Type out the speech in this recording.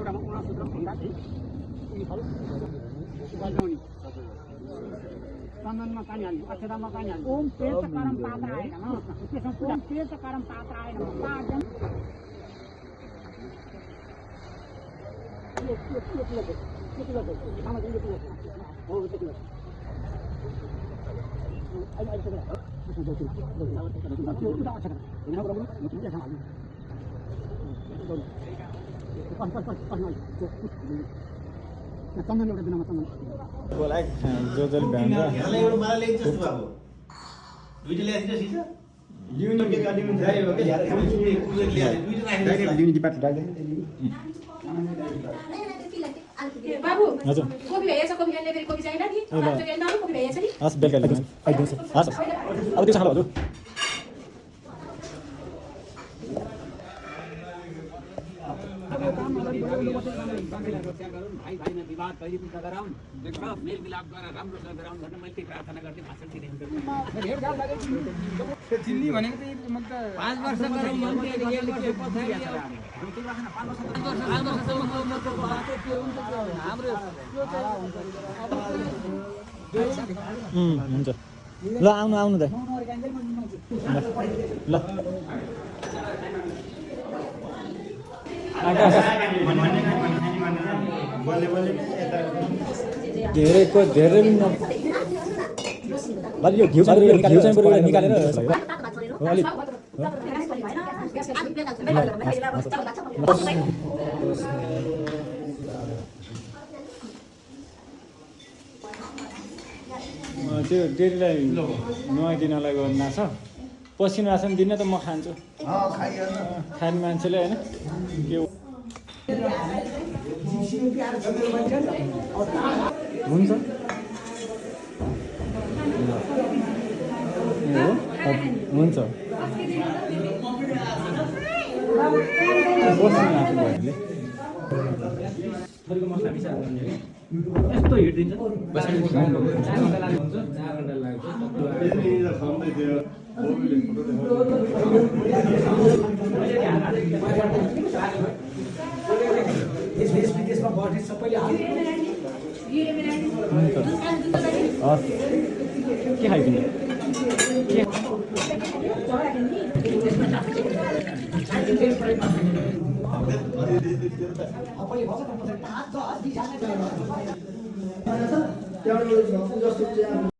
एउटा गुणसूत्र भन्दा चाहिँ उनीहरू बजाउने चन्दनमा पानी हाल्ने अक्षतामा पानी हाल्ने ओम तेज करम पात्र आएन त्यसमा पुरा तेज करम पात्र आएन पाँचजन चन्दन एउटा दिनमा चन्दन बोलाइ जो जसले भ्यान्छ यहाँलाई एउटा माला ल्याइदिन्छ जस्तो भएको दुईटा ल्याइदिन्छ सिधै लिउन के काटिनु जायो के यार दुईटा ल्याइदिन्छ लिउने डिपार्टमेन्ट राख्दै बाबु हजुर कोपी भएछ कोपी खाने फेरि कोपी चाहिएन नि कोपी भएछ नि हस् बेलुका ल्याइदिनुहोस् आइदिनुहोस् हस् अब त्यो खानु हजुर भाइ भाइमा विवाद भइदिनु गराउन् मेलमिलाप गरेर राम्रो गराउन् भनेर मैले प्रार्थना गर्दै भाषण दिइरहेको चिल्ली भनेको त मतलब 5 वर्ष गरौँ भन्थे हुन्छ ल आउनु आउनु त ल धेरै यो घिउ चाहिँ बरु निकालेर अलिक त्यो डेरीलाई नुहाइदिनलाई गर्नु छ पसिना आसन दिन त म खान्छु खाने मान्छेले होइन के हुन्छ हुन्छ यस्तो हिँडिदिन्छ त्यसमा बढी सबैले हस् के खाइदिनु जस्तो